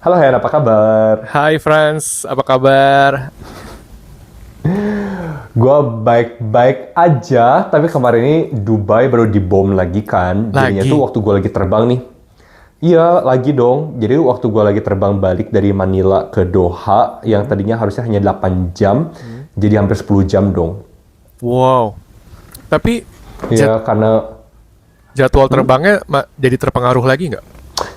Halo Hen, apa kabar? Hai Franz, apa kabar? Gua baik-baik aja, tapi kemarin ini Dubai baru dibom lagi kan. Jadinya tuh Lagi? waktu gua lagi terbang nih. Iya, lagi dong. Jadi waktu gua lagi terbang balik dari Manila ke Doha, yang Hmm. tadinya harusnya hanya 8 jam, Hmm. jadi hampir 10 jam dong. Wow. Tapi jad- Iya, karena jadwal terbangnya jadi terpengaruh lagi nggak?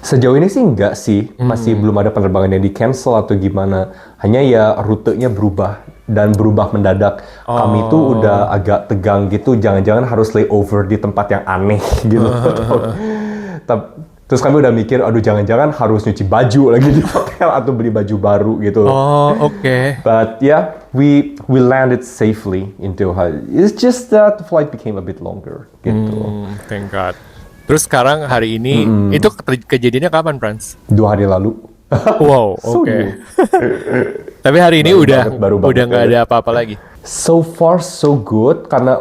sejauh ini sih enggak sih, masih belum ada penerbangan yang di-cancel atau gimana. Hanya ya rutenya berubah dan berubah mendadak. Kami tuh udah Oh. agak tegang gitu, jangan-jangan harus layover di tempat yang aneh gitu. Terus kami udah mikir, aduh jangan-jangan harus nyuci baju lagi di hotel atau beli baju baru gitu loh. Oh, oke. But yeah, we landed safely in Doha. It's just that the flight became a bit longer gitu. Thank God. Terus sekarang hari ini, itu kejadiannya kapan, Franz? 2 hari lalu. Wow, So oke. new. Tapi hari ini Baru banget udah nggak ya. ada apa-apa lagi. So far so good karena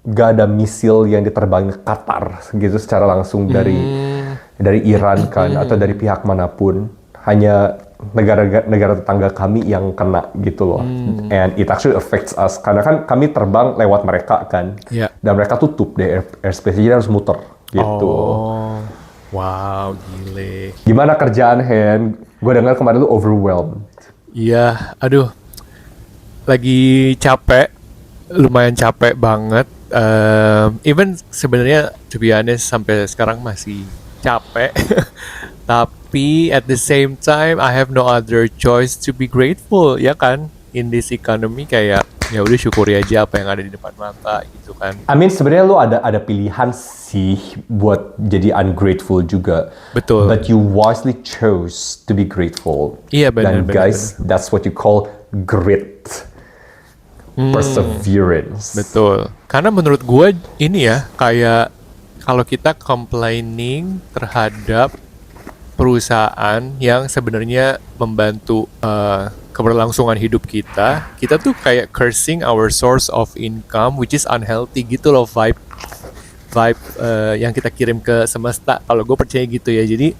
gak ada misil yang diterbangin ke Qatar gitu secara langsung dari Iran kan atau dari pihak manapun. Hanya negara tetangga kami yang kena gitu loh. And it actually affects us karena kan kami terbang lewat mereka kan. Iya. Dan mereka tutup deh airspace jadi harus muter gitu. Oh, wow, gile. Gimana kerjaan Hen? Gue dengar kemarin lu overwhelmed. Iya, aduh, lagi capek, lumayan capek banget. Even sebenarnya to be honest sampai sekarang masih capek. Tapi at the same time I have no other choice to be grateful, ya kan? In this economy kayak ya udah syukuri aja apa yang ada di depan mata gitu kan. I mean sebenarnya lu ada pilihan sih buat jadi ungrateful juga. Betul. But you wisely chose to be grateful. Iya, benar, Dan benar, guys, that's what you call grit. Perseverance. Betul. Karena menurut gue ini ya kayak kalau kita complaining terhadap perusahaan yang sebenarnya membantu keberlangsungan hidup kita, kita tuh kayak cursing our source of income, which is unhealthy gitu loh vibe vibe yang kita kirim ke semesta. Kalau gue percaya gitu ya. Jadi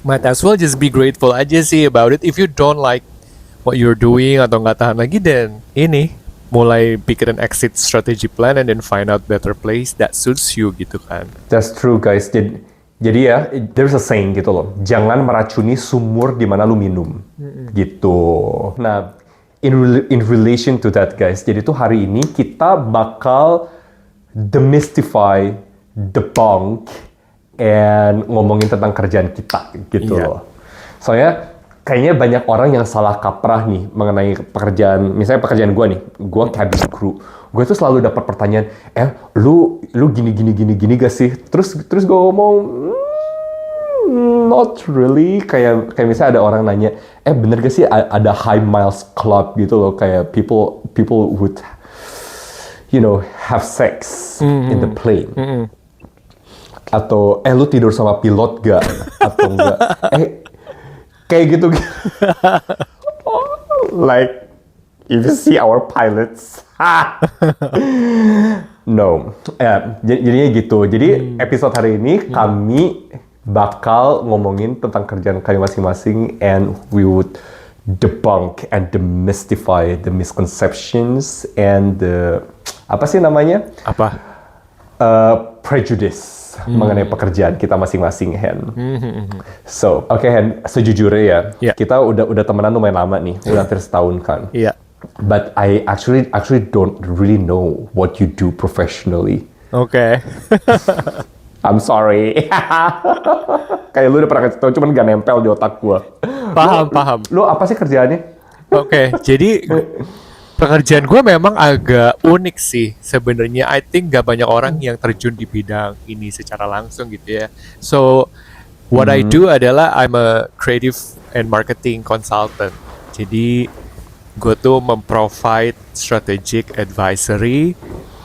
might as well just be grateful aja sih about it. If you don't like what you're doing atau nggak tahan lagi, then ini mulai pikirin exit strategy plan and then find out better place that suits you gitu kan. That's true guys. Jadi ya, there's a saying gitu loh. Jangan meracuni sumur di mana lu minum. Gitu. Nah, in relation to that guys. Jadi tuh hari ini kita bakal demystify, debunk, and ngomongin tentang kerjaan kita gitu Iya. loh. Soalnya kayaknya banyak orang yang salah kaprah nih mengenai pekerjaan, misalnya pekerjaan gue nih, gue cabin crew. Gue tuh selalu dapat pertanyaan, lu gini gak sih? Terus gue ngomong, not really. Kayak misalnya ada orang nanya, bener gak sih ada high miles club gitu loh, kayak people would have sex in the plane. Atau lu tidur sama pilot gak? Atau enggak? Kayak gitu. Like if you see our pilots. No. Jadinya gitu. Jadi episode hari ini kami bakal ngomongin tentang kerjaan kami masing-masing and we would debunk and demystify the misconceptions and the apa sih namanya? Apa? Prejudice mengenai pekerjaan kita masing-masing, Hen. So, oke Hen, sejujurnya ya, Yeah. kita udah temenan lumayan lama nih, udah hampir setahun kan. Iya. But I actually don't really know what you do professionally. Oke. I'm sorry. Kayak lu udah pernah kasih tau, cuman gak nempel di otak gua. Paham. Lu apa sih kerjaannya? Oke, jadi pekerjaan gue memang agak unik sih sebenarnya. I think gak banyak orang yang terjun di bidang ini secara langsung gitu ya. So what I do adalah I'm a creative and marketing consultant. Jadi gue tuh memprovide strategic advisory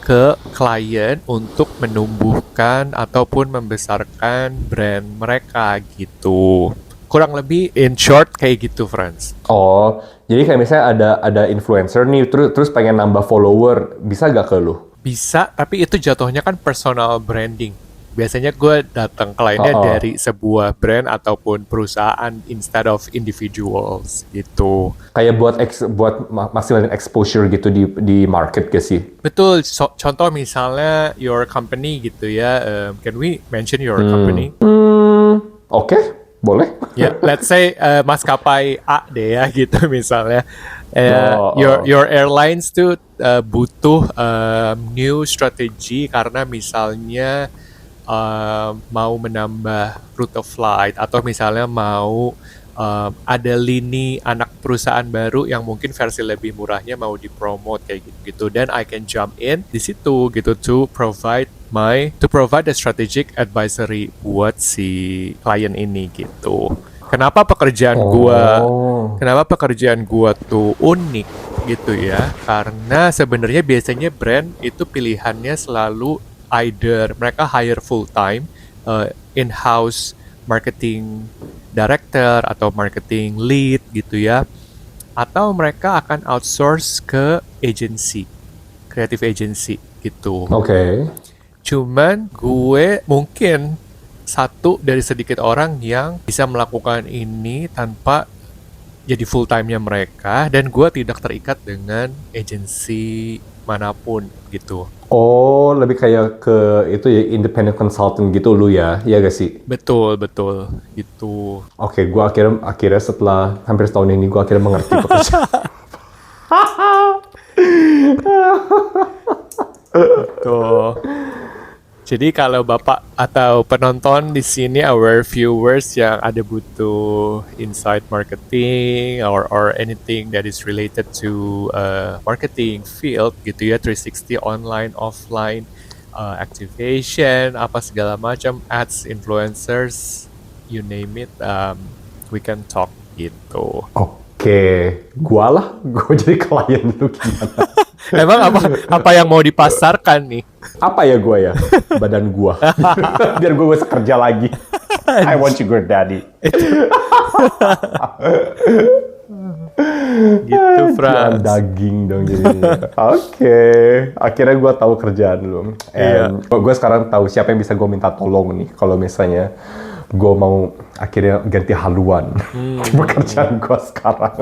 ke klien untuk menumbuhkan ataupun membesarkan brand mereka gitu. Kurang lebih in short kayak gitu, Franz. Oh, jadi kayak misalnya ada influencer nih, terus pengen nambah follower, bisa gak ke lu? Bisa, tapi itu jatuhnya kan personal branding. Biasanya gue datang kliennya Oh, dari sebuah brand ataupun perusahaan instead of individuals gitu. kayak buat maksimalin exposure gitu di market gak sih? Betul, contoh misalnya your company gitu ya, can we mention your company? Oke, boleh. Ya, let's say maskapai A deh ya gitu misalnya. Your Oh, oh. airlines tuh butuh new strategy karena misalnya mau menambah rute flight atau misalnya mau ada lini anak perusahaan baru yang mungkin versi lebih murahnya mau dipromot kayak gitu. Dan I can jump in di situ gitu to provide a strategic advisory buat si klien ini gitu. Kenapa pekerjaan gua Oh. Kenapa pekerjaan gua tuh unik gitu ya? Karena sebenarnya biasanya brand itu pilihannya selalu either mereka hire full time in-house marketing director atau marketing lead gitu ya, atau mereka akan outsource ke agency, creative agency gitu. Oke. Cuman gue mungkin satu dari sedikit orang yang bisa melakukan ini tanpa jadi full time-nya mereka dan gue tidak terikat dengan agensi manapun gitu. Oh, lebih kayak ke itu ya independent consultant gitu lu ya, ya gak sih? Betul, betul gitu. Oke, gua akhirnya setelah hampir setahun ini gua akhirnya mengerti pekerjaan. Tuh. Jadi kalau Bapak atau penonton di sini, our viewers yang ada butuh insight marketing or anything that is related to marketing field gitu ya, 360 online, offline, activation, apa segala macam, ads, influencers, you name it, we can talk gitu. Oke, gua jadi klien lu gimana? Emang apa yang mau dipasarkan nih? Apa ya gua ya? Badan gua. Biar gua bisa kerja lagi. I want sugar daddy. Gitu, Jualan Frans. daging dong jadinya. Oke, akhirnya gue tahu kerjaan lu. Iya. And gue sekarang tahu siapa yang bisa gue minta tolong nih. Kalau misalnya gue mau akhirnya ganti haluan di pekerjaan gue sekarang.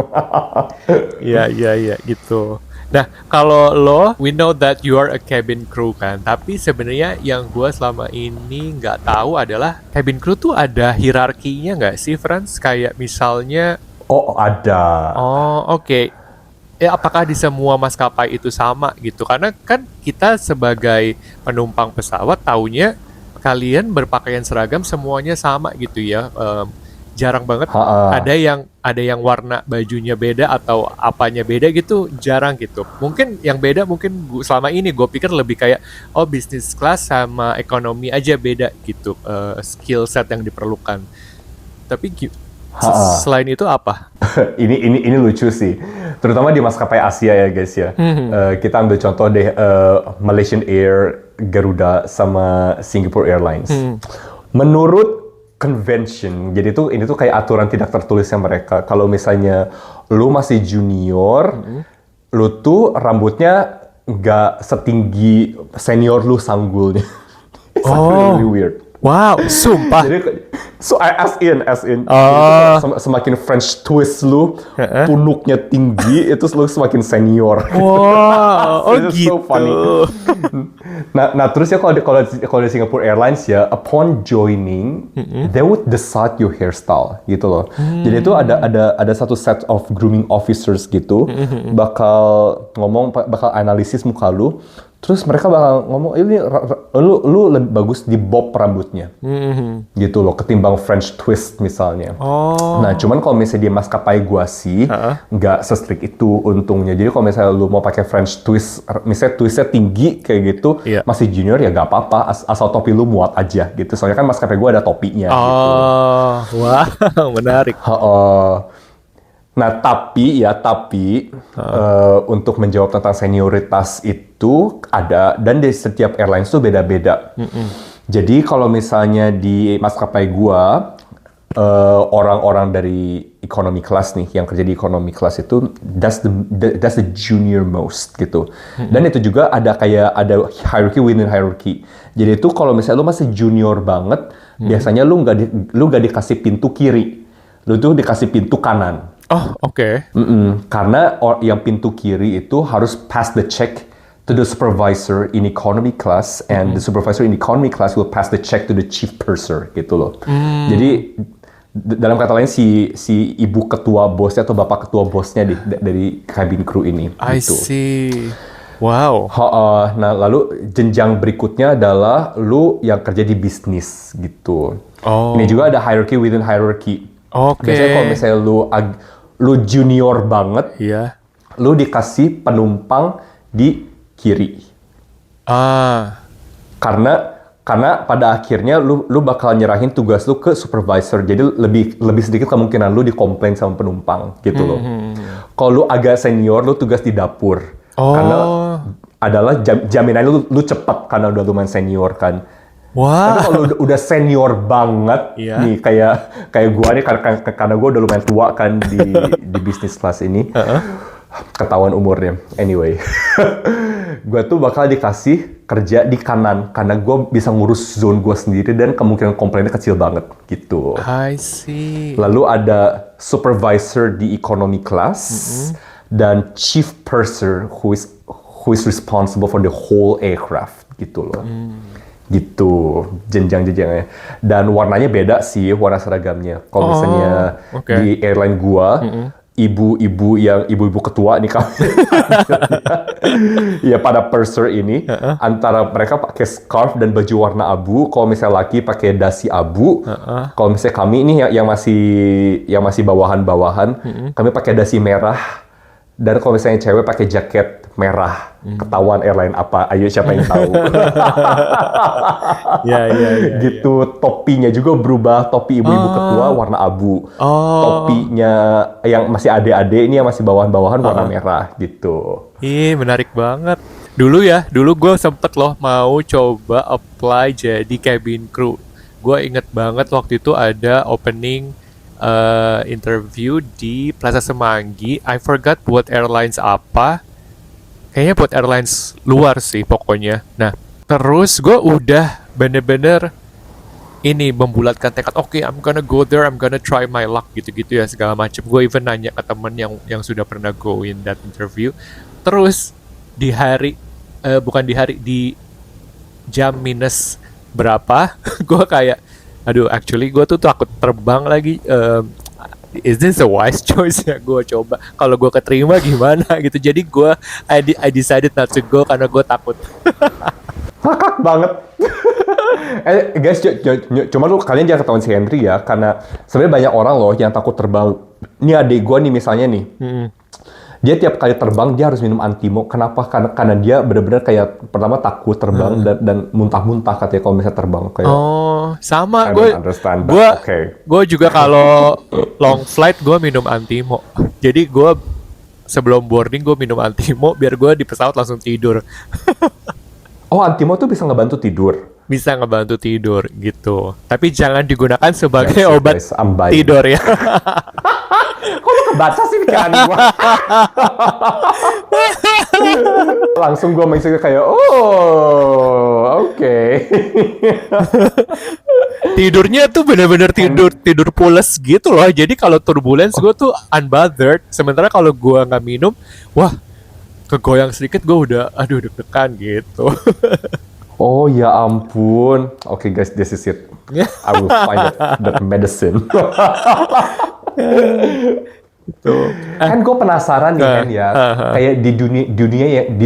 Iya, gitu. Nah, kalau lo, we know that you are a cabin crew kan, tapi sebenarnya yang gue selama ini nggak tahu adalah cabin crew tuh ada hierarkinya nggak sih, Frans? Kayak misalnya, Oh, ada. oh oke, apakah di semua maskapai itu sama gitu? Karena kan kita sebagai penumpang pesawat taunya kalian berpakaian seragam semuanya sama gitu ya. Jarang banget Ha-ha. ada yang warna bajunya beda atau apanya beda gitu, jarang gitu. Mungkin yang beda selama ini gue pikir lebih kayak oh business class sama ekonomi aja beda gitu, skill set yang diperlukan. Tapi Ha-ha. selain itu apa? ini lucu sih, terutama di maskapai Asia ya guys ya. Kita ambil contoh deh Malaysian Air, Garuda sama Singapore Airlines. Menurut convention, jadi ini tuh kayak aturan tidak tertulisnya mereka. Kalau misalnya lu masih junior, lu tuh rambutnya nggak setinggi senior lu sanggulnya. It's actually really weird. Wow, sumpah. Jadi, so as in, Oh. Jadi semakin French twist lu, punuknya tinggi, itu lu semakin senior. Wow, oh It's gitu. so funny. Nah terus ya kalau di Singapore Airlines ya, upon joining, they would decide your hairstyle gitu loh. Jadi itu ada satu set of grooming officers gitu, bakal analisis muka lu. Terus mereka bakal ngomong, ini lu lebih bagus di bob rambutnya, gitu loh, ketimbang French twist misalnya. Oh. Nah, cuman kalau misalnya di maskapai gua sih, nggak se-strict itu untungnya. Jadi kalau misalnya lu mau pakai French twist, misalnya twistnya tinggi kayak gitu, Iya. masih junior ya nggak apa-apa, asal topi lu muat aja gitu. Soalnya kan maskapai gua ada topinya gitu. Oh, wow, menarik. Nah, tapi untuk menjawab tentang senioritas itu ada, dan di setiap airlines tuh beda-beda. Jadi kalau misalnya di maskapai gua, orang-orang dari economy class nih yang kerja di economy class itu that's the junior most gitu. Dan itu juga ada hierarchy within hierarchy. Jadi itu kalau misalnya lu masih junior banget, biasanya lu nggak dikasih pintu kiri, lu tuh dikasih pintu kanan. Oh, oke. Karena yang pintu kiri itu harus pass the check to the supervisor in economy class, and the supervisor in economy class will pass the check to the chief purser gitu loh. Jadi dalam kata lain si ibu ketua bosnya atau bapak ketua bosnya dari cabin crew ini. I gitu. see. Wow. Nah lalu jenjang berikutnya adalah lu yang kerja di bisnis gitu. Oh. Ini juga ada hierarchy within hierarchy. Oke. Biasanya kalau misalnya lu junior banget, Iya. lu dikasih penumpang di kiri. Karena pada akhirnya lu bakal nyerahin tugas lu ke supervisor. Jadi lebih sedikit kemungkinan lu dikomplain sama penumpang gitu loh. Kalau lu agak senior, lu tugas di dapur. Karena adalah jaminannya lu cepet karena udah lumayan senior kan. Wah. Tapi kalau udah senior banget nih kayak gua nih karena gua udah lumayan tua kan di bisnis kelas ini. Ketahuan umurnya. Anyway. Gua tuh bakal dikasih kerja di kanan karena gua bisa ngurus zone gua sendiri dan kemungkinan komplainnya kecil banget gitu. I see. Lalu ada supervisor di economy class dan chief purser who is responsible for the whole aircraft gitu loh. Gitu jenjang-jenjangnya, dan warnanya beda sih warna seragamnya. Kalau misalnya di airline gua, ibu-ibu ketua nih kan, ya pada purser ini antara mereka pakai scarf dan baju warna abu. Kalau misalnya laki pakai dasi abu, kalau misalnya kami ini yang masih bawahan-bawahan, kami pakai dasi merah. Dan kalau misalnya cewek pakai jaket merah, ketahuan airline apa? Ayo siapa yang tahu? Ya. Gitu. Topinya juga berubah. Topi ibu-ibu ketua warna abu. Topinya yang masih adik-adik ini yang masih bawahan-bawahan warna merah gitu. Menarik banget. Dulu gue sempet loh mau coba apply jadi cabin crew. Gue inget banget waktu itu ada opening interview di Plaza Semanggi. I forgot buat airlines apa. Kayaknya buat airlines luar sih pokoknya. Nah, terus gue udah bener-bener membulatkan tekad. Oke, I'm gonna go there, I'm gonna try my luck gitu-gitu ya segala macam. Gue even nanya ke temen yang sudah pernah go in that interview. Terus di jam minus berapa, gue kayak aduh, actually gue tuh takut terbang lagi. Is this a wise choice ya gue coba? Kalau gue keterima gimana gitu. Jadi I decided not to go karena gue takut. Kakak banget. Guys, cuma kalian jangan ketahuan si Henry ya, karena sebenarnya banyak orang loh yang takut terbang. Ini adik gue nih misalnya nih. Dia tiap kali terbang dia harus minum Antimo. Kenapa? Karena dia benar-benar kayak pertama takut terbang dan muntah-muntah katanya kalau misalnya terbang kayak. Sama gue juga kalau long flight gue minum Antimo. Jadi gue sebelum boarding gue minum Antimo biar gue di pesawat langsung tidur. Antimo tuh bisa ngebantu tidur. Bisa ngebantu tidur gitu. Tapi jangan digunakan sebagai obat tidur ya. Kok lu kebaca sih pikiran gue? Langsung gue mikirnya kayak, oke. Tidurnya tuh bener-bener tidur pules gitu loh. Jadi kalau turbulence gue tuh unbothered. Sementara kalau gue nggak minum, wah kegoyang sedikit gue udah aduh deg-degan gitu. Oh ya ampun. Oke guys, this is it. I will find that medicine. Kan gue penasaran nih kan ya, kayak di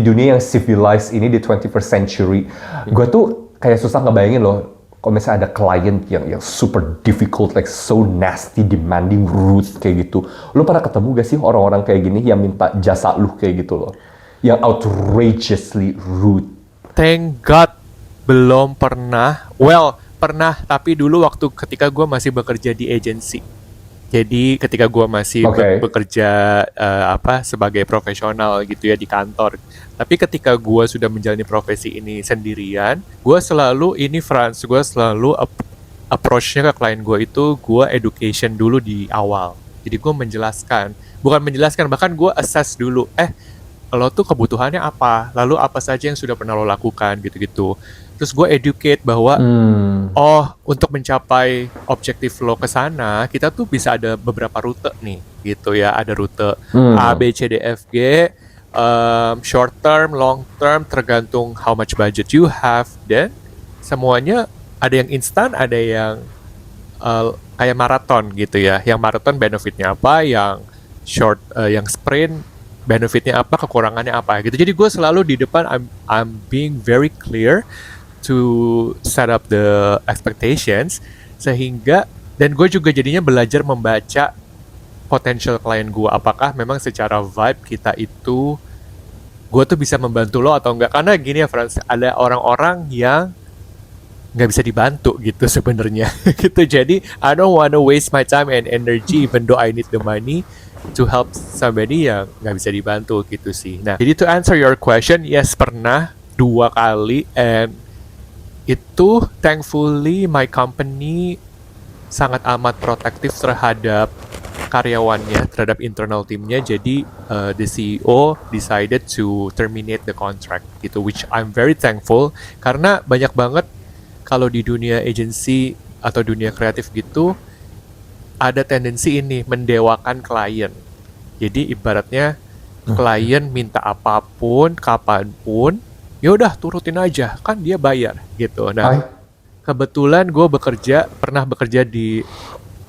dunia yang civilized ini di 21st century, gue tuh kayak susah ngebayangin loh, kalau misalnya ada klien yang super difficult, like so nasty, demanding, rude kayak gitu. Lu pernah ketemu gak sih orang-orang kayak gini yang minta jasa lu kayak gitu loh, yang outrageously rude? Thank God belum pernah. Well, pernah, tapi dulu waktu ketika gue masih bekerja di agency. Jadi ketika gue masih bekerja sebagai profesional gitu ya di kantor. Tapi ketika gue sudah menjalani profesi ini sendirian, gue selalu approach-nya ke klien gue itu gue education dulu di awal. Jadi gue bukan menjelaskan, bahkan gue assess dulu. Lo tuh kebutuhannya apa? Lalu apa saja yang sudah pernah lo lakukan gitu-gitu. Terus gue educate bahwa untuk mencapai objektif lo ke sana, kita tuh bisa ada beberapa rute nih, gitu ya. Ada rute A, B, C, D, F, G, short term, long term, tergantung how much budget you have. Dan semuanya ada yang instan, ada yang kayak maraton gitu ya. Yang maraton benefitnya apa, yang short, yang sprint benefitnya apa, kekurangannya apa gitu. Jadi gue selalu di depan I'm being very clear to set up the expectations, sehingga dan gue juga jadinya belajar membaca potential klien gue, apakah memang secara vibe kita itu gue tuh bisa membantu lo atau enggak. Karena gini ya Frans, ada orang-orang yang nggak bisa dibantu gitu sebenarnya gitu. Jadi I don't wanna waste my time and energy even though I need the money to help somebody yang nggak bisa dibantu gitu sih. Nah, jadi to answer your question, yes, pernah 2 kali, and itu thankfully my company sangat amat protektif terhadap karyawannya, terhadap internal timnya. Jadi the CEO decided to terminate the contract gitu, which I'm very thankful, karena banyak banget kalau di dunia agency atau dunia kreatif gitu ada tendensi ini mendewakan klien. Jadi ibaratnya klien minta apapun, kapanpun, ya udah turutin aja, kan dia bayar gitu. Nah, kebetulan gue pernah bekerja di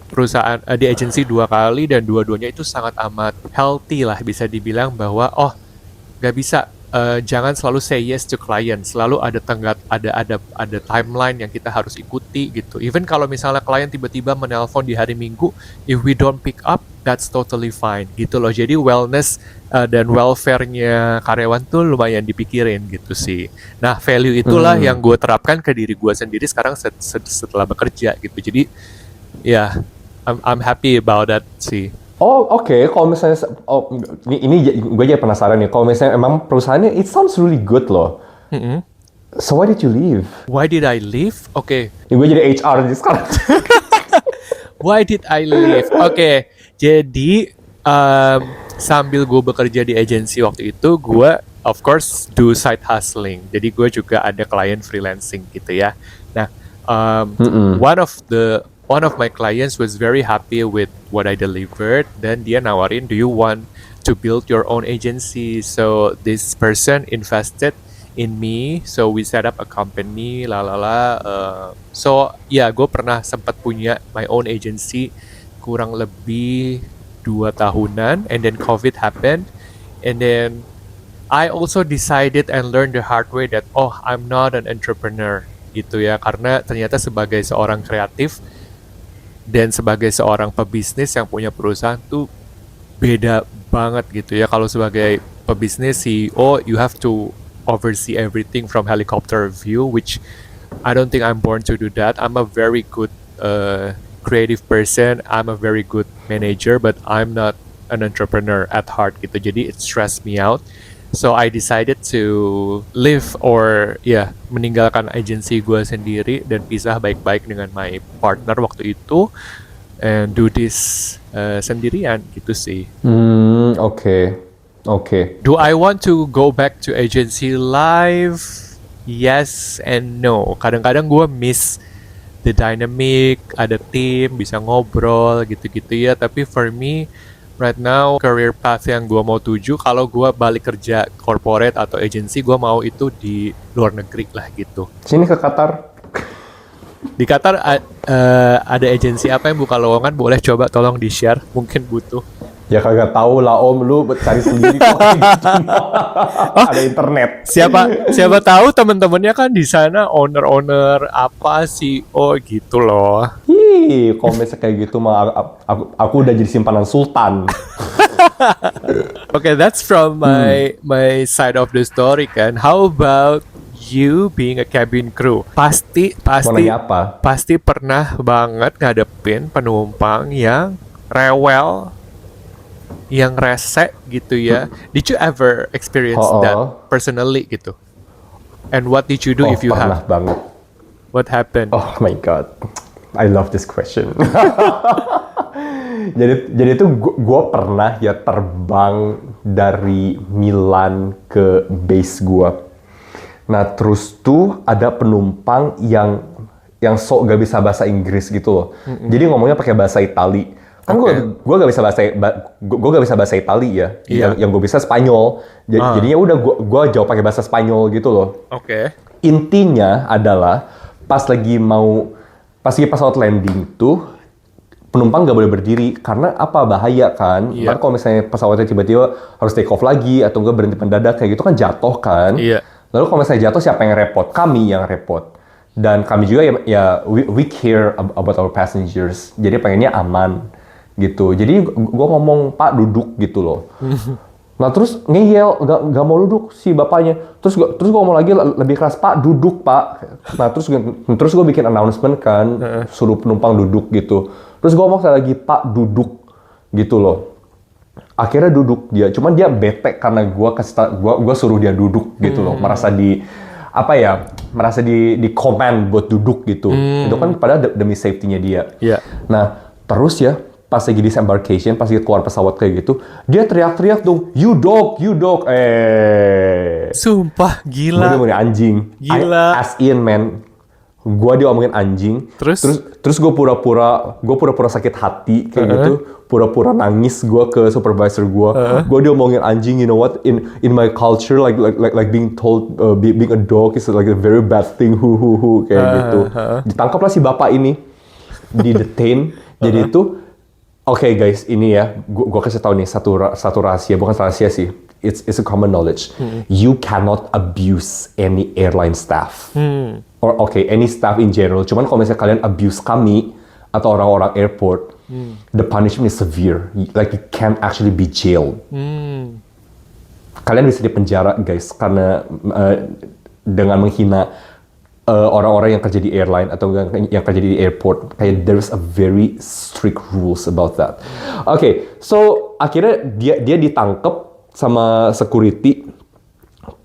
perusahaan, di agensi 2 kali, dan dua-duanya itu sangat amat healthy lah, bisa dibilang bahwa nggak bisa, jangan selalu say yes to client, selalu ada timeline yang kita harus ikuti gitu. Even kalau misalnya klien tiba-tiba menelpon di hari Minggu, if we don't pick up, that's totally fine gitu loh. Jadi wellness dan welfare-nya karyawan tuh lumayan dipikirin gitu sih. Nah, value itulah yang gue terapkan ke diri gue sendiri sekarang setelah bekerja gitu. Jadi ya, I'm happy about that sih. Oke. Kalau misalnya, ini gue jadi penasaran nih. Kalau misalnya emang perusahaannya, it sounds really good loh. So why did you leave? Why did I leave? Oke. Gue jadi HR aja sekarang. Why did I leave? Oke. Jadi sambil gue bekerja di agensi waktu itu, gue of course do side hustling. Jadi gue juga ada klien freelancing gitu ya. Nah, one of my clients was very happy with what I delivered. Then dia nawarin, do you want to build your own agency? So this person invested in me. So we set up a company, So gue pernah sempat punya my own agency kurang lebih 2 tahunan. And then COVID happened. And then I also decided and learned the hard way that I'm not an entrepreneur gitu ya. Karena ternyata sebagai seorang kreatif dan sebagai seorang pebisnis yang punya perusahaan tuh beda banget gitu ya. Kalau sebagai pebisnis CEO, you have to oversee everything from helicopter view, which I don't think I'm born to do that. I'm a very good creative person. I'm a very good manager, but I'm not an entrepreneur at heart gitu. Jadi it stressed me out. So I decided to leave meninggalkan agensi gue sendiri dan pisah baik-baik dengan my partner waktu itu, and do this sendirian gitu sih. Oke. Do I want to go back to agency life? Yes and no. Kadang-kadang gue miss the dynamic, ada tim, bisa ngobrol gitu-gitu ya. Tapi for me, right now, career path yang gue mau tuju, kalau gue balik kerja corporate atau agency, gue mau itu di luar negeri lah gitu. Sini ke Qatar. Di Qatar ada agensi apa yang buka lowongan? Boleh coba tolong di-share, mungkin butuh. Ya kagak tahu lah Om, lu cari sendiri kok. Ada internet. Siapa tahu teman-temannya kan di sana owner apa CEO gitu loh. Kalau misalnya kayak gitu mah aku udah jadi simpanan sultan. Okay, that's from my side of the story kan. How about you being a cabin crew? Pasti apa? Pasti pernah banget ngadepin penumpang yang rewel, yang rese gitu ya. Did you ever experience that personally gitu? And what did you do if you have? Pernah banget. What happened? Oh my god. I love this question. jadi itu gue pernah ya terbang dari Milan ke base gue. Nah terus tuh ada penumpang yang sok gak bisa bahasa Inggris gitu loh. Jadi ngomongnya pakai bahasa Itali. Kan gue gak bisa bahasa Itali ya. Iya. Yang gue bisa Spanyol. Jadinya udah gue jawab pakai bahasa Spanyol gitu loh. Oke. Intinya adalah pas pesawat landing tuh penumpang gak boleh berdiri karena apa, bahaya kan. Iya. Karena kalau misalnya pesawatnya tiba-tiba harus take off lagi atau enggak berhenti mendadak kayak gitu kan jatuh kan. Iya. Lalu kalau misalnya jatuh siapa yang repot? Kami yang repot. Dan kami juga ya we care about our passengers. Jadi pengennya aman gitu. Jadi gue ngomong, Pak duduk gitu loh. Nah terus ngeyel, nggak mau duduk si bapaknya. Terus gue ngomong lagi lebih keras, Pak duduk Pak. Nah terus gue bikin announcement kan, suruh penumpang duduk gitu. Terus gue ngomong sekali lagi, Pak duduk gitu loh. Akhirnya duduk dia, cuman dia bete karena gue suruh dia duduk gitu loh, merasa di command buat duduk gitu. Itu kan padahal demi safety-nya dia. Iya. Nah terus ya pas lagi disembarkation, pas lagi keluar pesawat kayak gitu, dia teriak-teriak dong, you dog, Sumpah gue gila. diomongin anjing. Gila. As in man, gue diomongin anjing. Terus gue pura-pura sakit hati kayak gitu, pura-pura nangis gue ke supervisor gue. Gue diomongin anjing, you know what? In my culture, like being told being a dog is like a very bad thing, kayak gitu. Ditangkaplah si bapak ini, di detain. Jadi itu Oke guys, ini ya, gue kasih tahu nih satu rahasia, bukan rahasia sih, it's a common knowledge. You cannot abuse any airline staff, or any staff in general. Cuman kalau misalnya kalian abuse kami atau orang-orang airport, the punishment is severe. Like you can actually be jailed. Kalian bisa dipenjara guys, karena dengan menghina orang-orang yang kerja di airline atau yang kerja di airport, kayak there's a very strict rules about that. Oke, so akhirnya dia ditangkap sama security,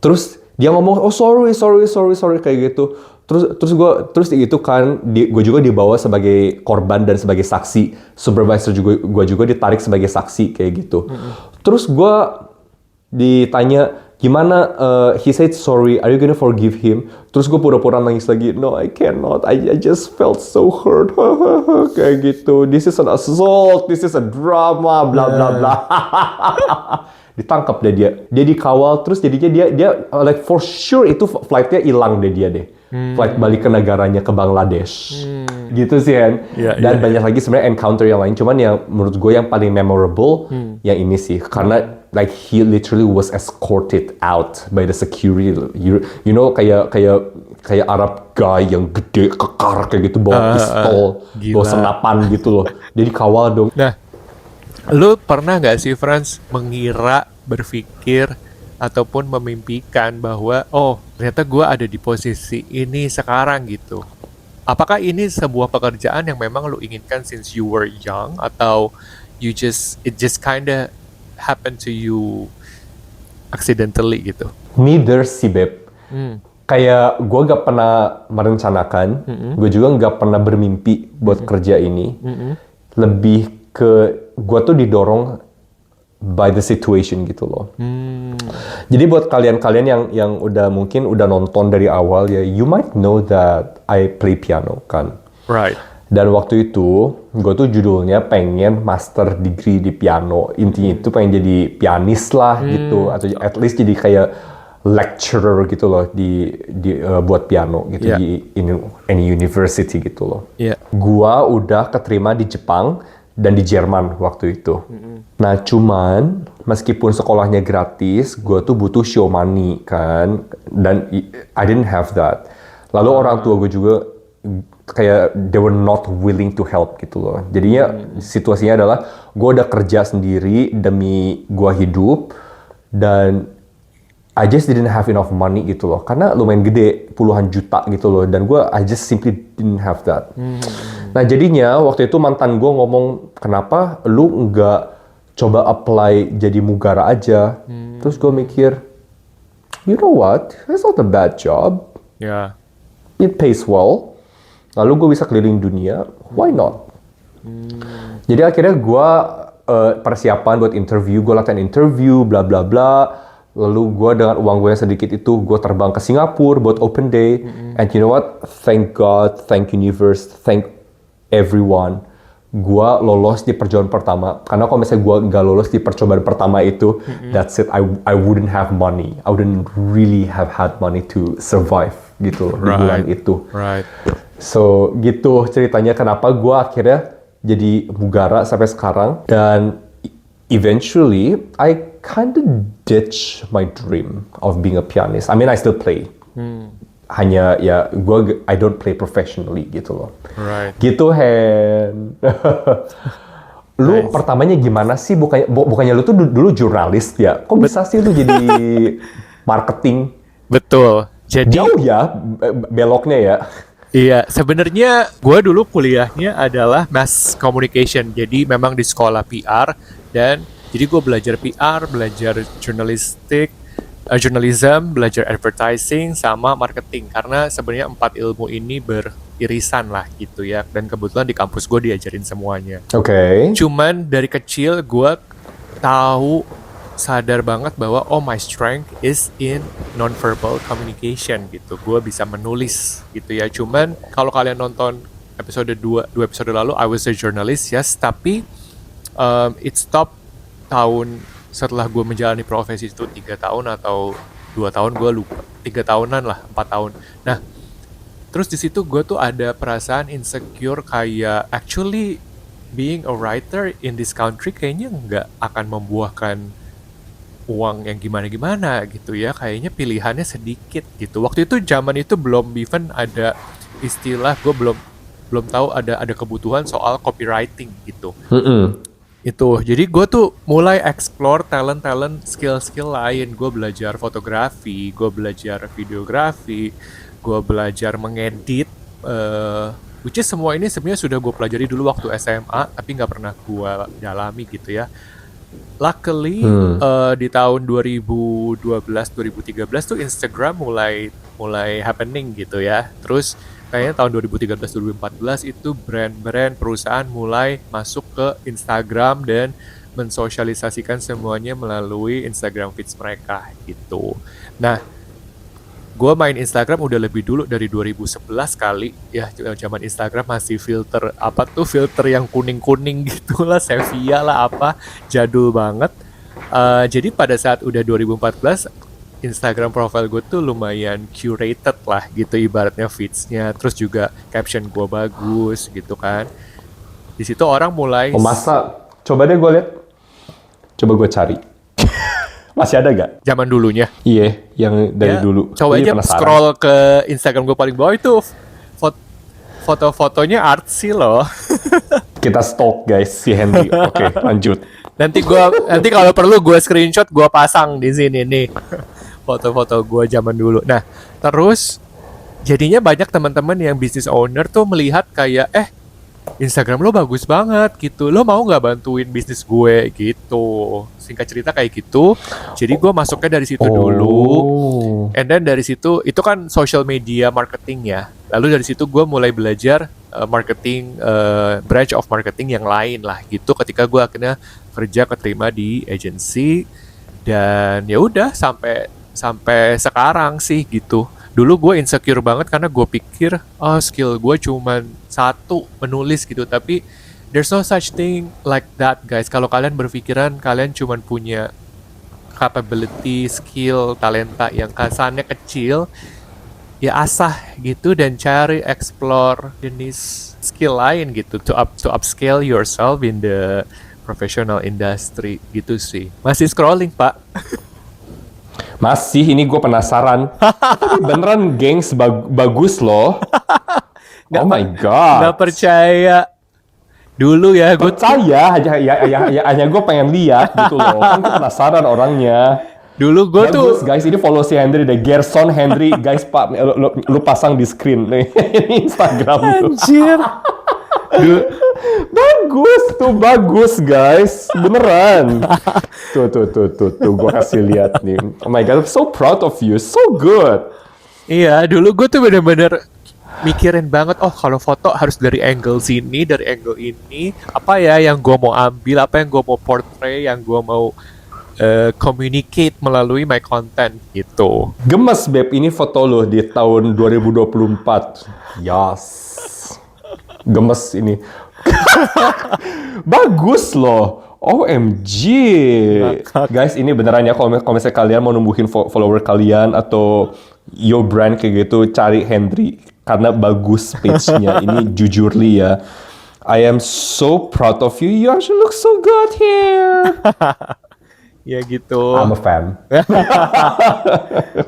terus dia ngomong, oh sorry kayak gitu. Terus itu kan gue juga dibawa sebagai korban dan sebagai saksi. Supervisor gue juga ditarik sebagai saksi kayak gitu. Terus gue ditanya gimana, he said sorry, are you gonna forgive him? Terus gue pura-pura nangis lagi, no I cannot, I just felt so hurt, kayak gitu, this is an assault, this is a drama, bla bla bla. Ditangkap deh dia dikawal, terus jadinya dia like for sure itu flightnya hilang deh dia deh. Flight balik ke negaranya, ke Bangladesh. Gitu sih kan. Dan banyak lagi sebenarnya encounter yang lain, cuman yang menurut gue yang paling memorable yang ini sih, karena like he literally was escorted out by the security. You know kayak Arab guy yang gede, kekar kayak gitu, bawa pistol, bawa senapan gitu loh. Dia dikawal dong. Nah, lu pernah nggak sih Franz berpikir ataupun memimpikan bahwa ternyata gue ada di posisi ini sekarang gitu? Apakah ini sebuah pekerjaan yang memang lu inginkan since you were young, atau it just kinda happen to you accidentally gitu? Neither sih Beb. Kayak gue gak pernah merencanakan, gue juga gak pernah bermimpi buat kerja ini. Lebih ke gue tuh didorong by the situation gitu loh. Jadi buat kalian-kalian yang mungkin udah nonton dari awal ya, you might know that I play piano kan. Right. Dan waktu itu gue tuh judulnya pengen master degree di piano. Intinya itu pengen jadi pianis lah gitu, atau at least jadi kayak lecturer gitu loh di buat piano gitu di any university gitu loh. Gua udah keterima di Jepang dan di Jerman waktu itu. Nah cuman meskipun sekolahnya gratis, gue tuh butuh show money kan, dan I didn't have that. Lalu orang tua gue juga kayak they were not willing to help gitu loh. Jadinya situasinya adalah gue udah kerja sendiri demi gue hidup, dan I just didn't have enough money gitu loh, karena lumayan gede, puluhan juta gitu loh, dan I just simply didn't have that. Nah jadinya waktu itu mantan gue ngomong, kenapa lu nggak coba apply jadi mugara aja? Terus gue mikir, you know what, it's not a bad job. Yeah. It pays well. lalu gue bisa keliling dunia, why not? Jadi akhirnya gue persiapan buat interview, gue latihan interview, bla bla bla. Lalu gue dengan uang gue yang sedikit itu, gue terbang ke Singapura buat open day. And you know what? Thank God, thank universe, thank everyone. Gue lolos di percobaan pertama. Karena kalau misalnya gue nggak lolos di percobaan pertama itu, that's it. I wouldn't have money. I wouldn't really have had money to survive gitu loh, di bulan itu. Right. So gitu ceritanya kenapa gue akhirnya jadi Mugara sampai sekarang. Dan eventually, I kind of ditch my dream of being a pianist. I mean, I still play. Hanya ya, I don't play professionally gitu loh. Right. Gitu, Hen. Lu pertamanya gimana sih? Bukannya lu tuh dulu jurnalis ya? Kok bisa sih lu jadi marketing? Betul. Jadi Jauh ya beloknya ya. iya, sebenarnya gue dulu kuliahnya adalah mass communication. Jadi memang di sekolah PR dan jadi gue belajar PR, belajar journalism, belajar advertising, sama marketing. Karena sebenarnya 4 ilmu ini beririsan lah gitu ya. Dan kebetulan di kampus gue diajarin semuanya. Oke. Cuman dari kecil gue sadar banget bahwa my strength is in non-verbal communication gitu. Gue bisa menulis gitu ya. Cuman kalau kalian nonton episode 2 episode lalu, I was a journalist, yes. Tapi it stopped tahun setelah gue menjalani profesi itu 3 tahun atau 2 tahun, gue lupa. 3 tahunan lah, 4 tahun. Nah, terus di situ gue tuh ada perasaan insecure kayak actually being a writer in this country kayaknya nggak akan membuahkan uang yang gimana-gimana gitu ya. Kayaknya pilihannya sedikit gitu. Waktu itu zaman itu belum even ada istilah, gue belum tahu ada kebutuhan soal copywriting gitu. Itu jadi gue tuh mulai explore talent skill lain. Gue belajar fotografi, gue belajar videografi, gue belajar mengedit, which is semua ini sebenarnya sudah gue pelajari dulu waktu SMA tapi nggak pernah gue dalami gitu ya. Luckily di tahun 2012-2013 tuh Instagram mulai happening gitu ya. Terus kayaknya tahun 2013-2014 itu brand-brand perusahaan mulai masuk ke Instagram dan mensosialisasikan semuanya melalui Instagram feeds mereka gitu. Nah, gue main Instagram udah lebih dulu dari 2011 kali ya. Zaman Instagram masih filter yang kuning-kuning gitulah, sepia lah apa, jadul banget. Jadi pada saat udah 2014 Instagram profile gue tuh lumayan curated lah gitu ibaratnya feeds-nya, terus juga caption gue bagus gitu kan. Di situ orang mulai masa coba deh gue lihat. Coba gue cari. Masih ada gak? Zaman dulunya. Iya, yang dari dulu. Coba aja scroll ke Instagram gue paling bawah itu foto-fotonya artsy loh. Kita stalk guys si Henry. Oke, lanjut. Nanti kalau perlu gue screenshot, gue pasang di sini nih. Foto-foto gue zaman dulu. Nah, terus jadinya banyak teman-teman yang business owner tuh melihat kayak Instagram lo bagus banget gitu, lo mau nggak bantuin bisnis gue gitu. Singkat cerita kayak gitu. Jadi gue masuknya dari situ dulu. And then dari situ itu kan social media marketing ya. Lalu dari situ gue mulai belajar marketing, branch of marketing yang lain lah gitu. Ketika gue akhirnya kerja keterima di agency dan ya udah sampai sekarang sih gitu. Dulu gue insecure banget karena gue pikir skill gue cuman satu, menulis gitu. Tapi there's no such thing like that guys. Kalau kalian berpikiran kalian cuman punya capability, skill, talenta yang kesannya kecil, ya asah gitu dan cari explore jenis skill lain gitu to upscale yourself in the professional industry gitu sih. Masih scrolling pak. Masih, ini gue penasaran. Tapi beneran gengs bagus loh. Oh my god. Gak percaya. Dulu ya gue percaya, hanya gue pengen lihat gitu loh. Kan gue penasaran orangnya. Dulu gue tuh guys, ini follow si Henry deh, Gerson Henry. Guys, Pak, lu pasang di screen nih. Ini Instagram lu. Anjir. Bagus guys, beneran. Tuh, gue kasih lihat nih. Oh my god, I'm so proud of you, so good. Iya, dulu gue tuh bener-bener mikirin banget, oh kalau foto harus dari angle sini, dari angle ini, apa ya yang gue mau ambil, apa yang gue mau portray, yang gue mau communicate melalui my content gitu. Gemes, Beb. Ini foto lo di tahun 2024. Yes. Gemes ini. Bagus loh. OMG. Guys, ini beneran ya kalau misalnya kalian mau numbuhin follower kalian atau your brand kayak gitu, cari Hendry karena bagus page-nya. Ini jujurly ya. I am so proud of you. You actually look so good here. Ya gitu. I'm a fan.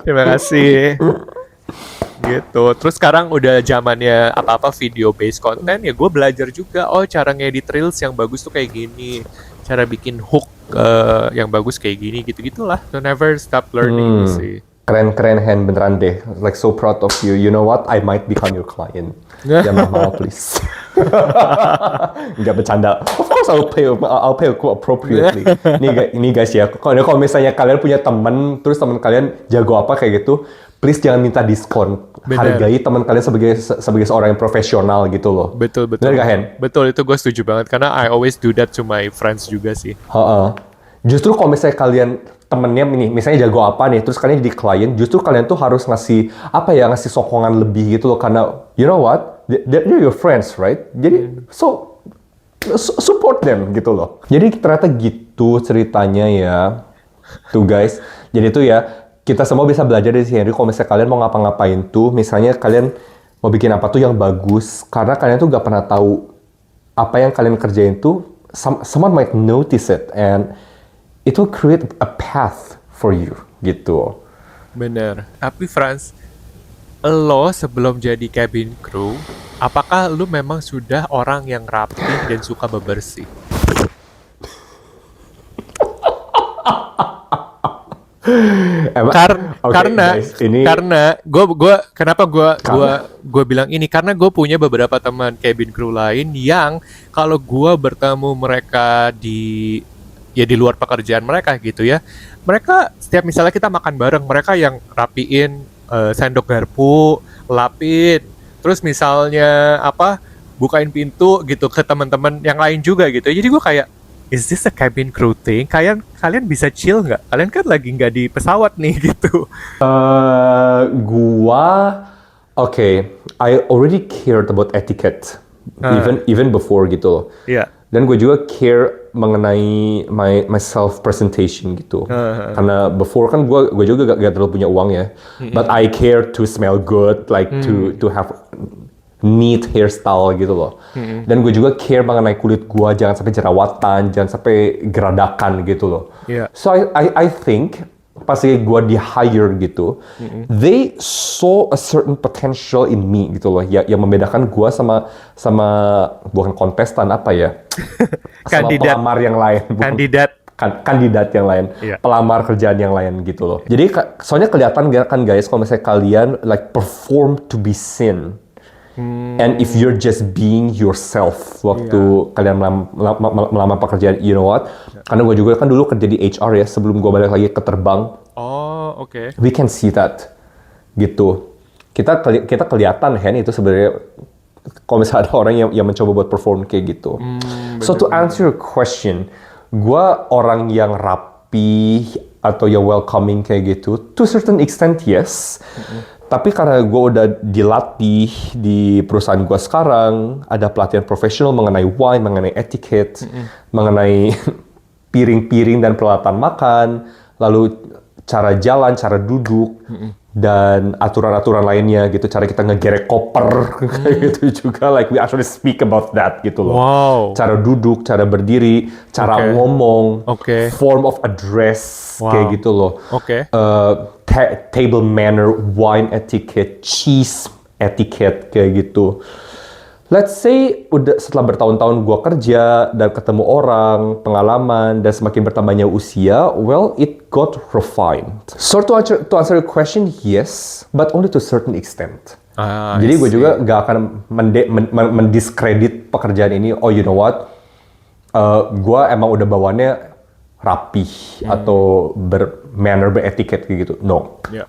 Terima kasih. Gitu. Terus sekarang udah zamannya apa-apa video based content, ya gue belajar juga. Oh, cara ngedit reels yang bagus tuh kayak gini. Cara bikin hook yang bagus kayak gini, gitu-gitulah. So never stop learning sih. Keren-keren, Hen, beneran deh. Like so proud of you. You know what? I might become your client. Jangan mahal, please. Nggak bercanda. Of course, I'll pay appropriately. Ini guys ya. Kalau misalnya kalian punya teman, terus teman kalian jago apa kayak gitu, please jangan minta diskon. Bener. Hargai teman kalian sebagai seorang yang profesional gitu loh. Betul. Bener gak, Hen? Betul, itu gue setuju banget. Karena I always do that to my friends juga sih. Justru kalau misalnya kalian temennya ini, misalnya jago apa nih, terus kalian jadi klien, justru kalian tuh harus ngasih ngasih sokongan lebih gitu loh, karena you know what, they're your friends, right? Jadi so support them gitu loh. Jadi ternyata gitu ceritanya ya, tuh guys. Jadi tuh ya kita semua bisa belajar dari si Hendry. Kalau misalnya kalian mau ngapa-ngapain tuh, misalnya kalian mau bikin apa tuh yang bagus, karena kalian tuh gak pernah tahu apa yang kalian kerjain tuh, someone might notice it and it will create a path for you, gitu. Bener. Tapi Franz, lo sebelum jadi cabin crew, apakah lo memang sudah orang yang rapi dan suka bebersih? Karena gue bilang ini karena gue punya beberapa teman cabin crew lain yang kalau gue bertemu mereka di luar pekerjaan mereka gitu ya, mereka setiap misalnya kita makan bareng, mereka yang rapiin sendok garpu, lapin, terus misalnya bukain pintu gitu ke teman-teman yang lain juga gitu. Jadi gue kayak, is this a cabin crew thing? Kalian bisa chill nggak? Kalian kan lagi nggak di pesawat nih gitu. I already cared about etiquette even before gitu loh. Iya. Dan gue juga care mengenai my self presentation gitu. Karena before kan gue juga gak terlalu punya uang ya. But I care to smell good, like to have neat hairstyle gitu loh. Dan gue juga care mengenai kulit gue, jangan sampai jerawatan, jangan sampai geradakan gitu loh. Yeah. So I think pas gue di hire gitu, they saw a certain potential in me gitu loh, yang membedakan gue sama bukan kontestan sama pelamar yang lain, kandidat yang lain, pelamar kerjaan yang lain gitu loh. Jadi soalnya kelihatan kan guys, kalau misalnya kalian like perform to be seen. And if you're just being yourself waktu kalian melamar pekerjaan, you know what? Karena gue juga kan dulu kerja di HR ya, sebelum gue balik lagi ke terbang. Oh, oke. We can see that, gitu. Kita kelihatan Hen itu sebenarnya kalau misalnya ada orang yang mencoba buat perform kayak gitu. So to answer your question, gue orang yang rapi atau yang welcoming kayak gitu, to a certain extent yes. Tapi karena gue udah dilatih di perusahaan gue sekarang, ada pelatihan profesional mengenai wine, mengenai etiquette, mengenai piring-piring dan peralatan makan, lalu cara jalan, cara duduk, dan aturan-aturan lainnya gitu, cara kita ngegerek koper kayak gitu juga, like we actually speak about that gitu loh. Wow. Cara duduk, cara berdiri, cara ngomong, form of address kayak gitu loh. Table manner, wine etiquette, cheese etiquette kayak gitu. Let's say udah setelah bertahun-tahun gue kerja dan ketemu orang, pengalaman, dan semakin bertambahnya usia, well, it got refined. So to answer your question, yes, but only to a certain extent. Jadi gue juga gak akan mendiskredit pekerjaan ini. Oh, you know what? Gue emang udah bawaannya rapih atau bermanner, beretiket kayak gitu. No. Yeah.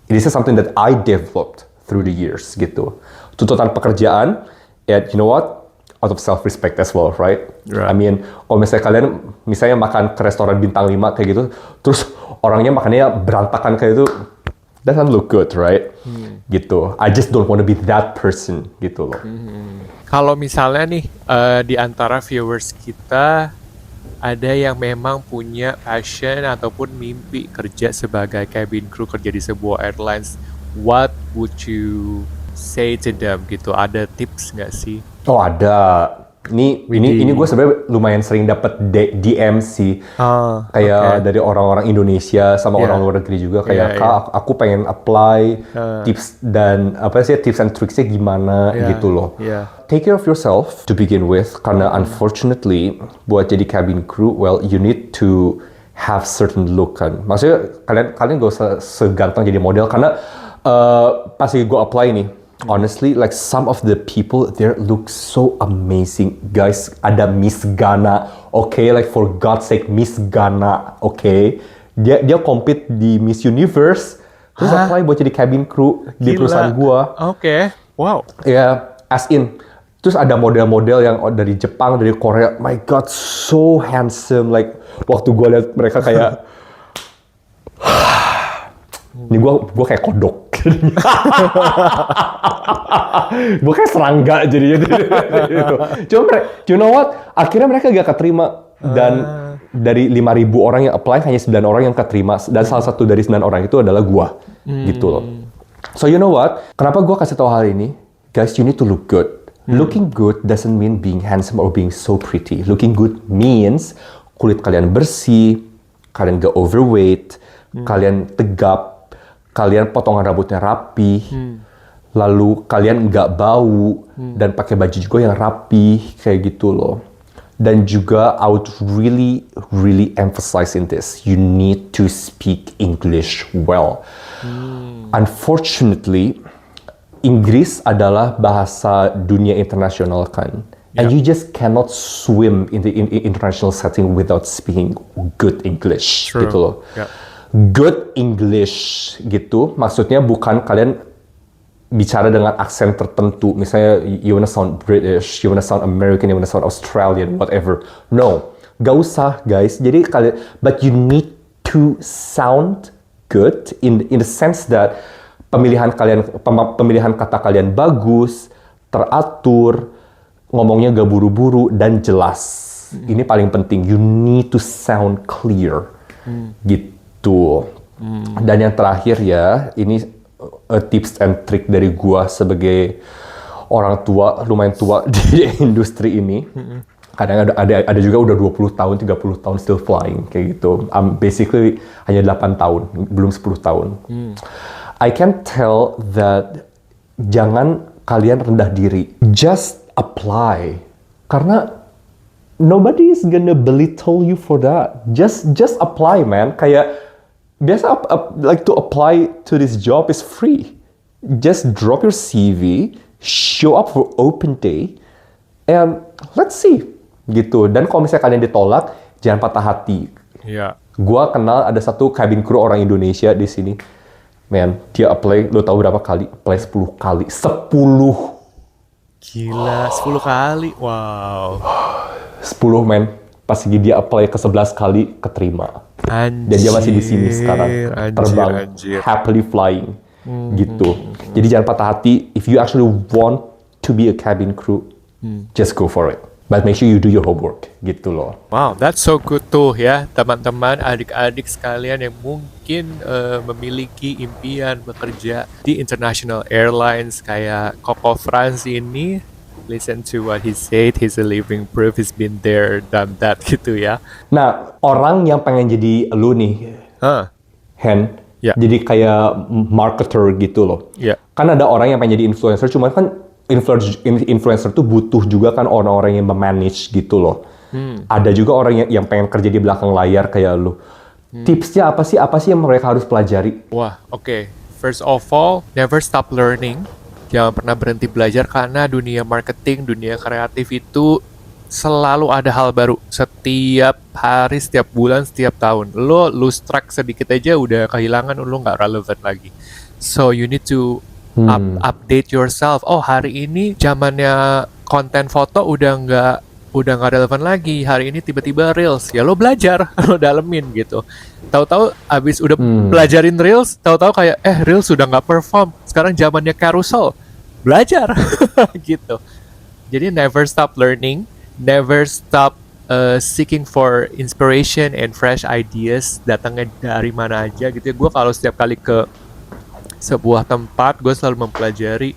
This is something that I developed through the years gitu. Tuntutan pekerjaan, and you know what? Out of self-respect as well, right? Right. I mean, kalau misalnya kalian misalnya makan ke restoran bintang 5 kayak gitu, terus orangnya makannya berantakan kayak itu, that doesn't look good, right? Gitu. I just don't want to be that person gitu loh. Kalau misalnya nih di antara viewers kita ada yang memang punya passion ataupun mimpi kerja sebagai cabin crew, kerja di sebuah airlines, what would you say to them gitu? Ada tips nggak sih? Oh ada. Ini gue sebenarnya lumayan sering dapat DM sih. Kayak dari orang-orang Indonesia sama orang luar negeri juga kayak Kak, aku pengen apply tips dan tips and tricksnya gimana gitu loh. Take care of yourself to begin with karena unfortunately buat jadi cabin crew, well you need to have certain look kan. Maksudnya kalian gak usah seganteng jadi model karena pas gue apply nih. Honestly, like some of the people there look so amazing. Guys, ada Miss Ghana, okay? Like for God's sake, Miss Ghana, okay? Dia compete di Miss Universe, terus apply buat jadi cabin crew di perusahaan gua. Oke, wow. Ya, as in. Terus ada model-model yang dari Jepang, dari Korea. My God, so handsome. Like waktu gua lihat mereka kayak, ini gua kayak kodok. Gue kayak serangga jadinya. Cuma you know what? Akhirnya mereka gak keterima. Dan dari 5.000 orang yang apply, hanya 9 orang yang keterima. Dan salah satu dari 9 orang itu adalah gue. Gitu loh. So you know what? Kenapa gue kasih tahu hal ini? Guys, you need to look good. Looking good doesn't mean being handsome or being so pretty. Looking good means kulit kalian bersih, kalian gak overweight, kalian tegap, kalian potongan rambutnya rapi, lalu kalian nggak bau, dan pakai baju juga yang rapi, kayak gitu loh. Dan juga I would really, really emphasize in this, you need to speak English well. Unfortunately, Inggris adalah bahasa dunia internasional kan. And you just cannot swim in the international setting without speaking good English, gitu loh. Good English gitu, maksudnya bukan kalian bicara dengan aksen tertentu, misalnya you wanna sound British, you wanna sound American, you wanna sound Australian, whatever. No, gak usah guys. Jadi kalian, but you need to sound good in the sense that pemilihan kata kalian bagus, teratur, ngomongnya gak buru-buru dan jelas. Ini paling penting. You need to sound clear, gitu. Dan yang terakhir ya, ini tips and trick dari gua sebagai orang tua, lumayan tua di industri ini. Kadang ada juga udah 20 tahun, 30 tahun still flying kayak gitu. Basically hanya 8 tahun, belum 10 tahun. I can tell that jangan kalian rendah diri. Just apply. Karena nobody is gonna belittle you for that. Just apply, man. Kayak biasa like to apply to this job is free. Just drop your CV, show up for open day, and let's see. Gitu. Dan kalau misalnya kalian ditolak, jangan patah hati. Gua kenal ada satu cabin crew orang Indonesia di sini. Man, dia apply, lo tahu berapa kali? Apply 10 kali. 10! Gila, 10 kali? Wow. 10, man. Pas dia apply ke 11 kali, keterima. Anjir, dan dia masih di sini sekarang, terbang, happily flying, gitu. Jadi jangan patah hati. If you actually want to be a cabin crew, just go for it. But make sure you do your homework, gitu loh. Wow, that's so good tuh ya, teman-teman, adik-adik sekalian yang mungkin memiliki impian bekerja di international airlines kayak Coco France ini. Listen to what he said, he's a living proof, he's been there, done that gitu ya. Nah, orang yang pengen jadi lu nih, Hen, jadi kayak marketer gitu loh. Kan ada orang yang pengen jadi influencer, cuma kan influencer tuh butuh juga kan orang-orang yang memanage gitu loh. Ada juga orang yang pengen kerja di belakang layar kayak lu. Tipsnya apa sih yang mereka harus pelajari? Wah, oke. First of all, never stop learning. Jangan pernah berhenti belajar karena dunia marketing, dunia kreatif itu selalu ada hal baru. Setiap hari, setiap bulan, setiap tahun. Lo lose track sedikit aja udah kehilangan, lo nggak relevan lagi. So you need to update yourself. Oh, hari ini zamannya konten foto udah nggak relevan lagi. Hari ini tiba-tiba reels. Ya lo belajar, lo dalemin gitu. Tahu-tahu abis udah pelajarin reels, tahu-tahu kayak reels sudah nggak perform. Sekarang zamannya carousel. Belajar gitu. Jadi never stop learning, never stop seeking for inspiration and fresh ideas. Datangnya dari mana aja gitu. Gue kalau setiap kali ke sebuah tempat, gue selalu mempelajari.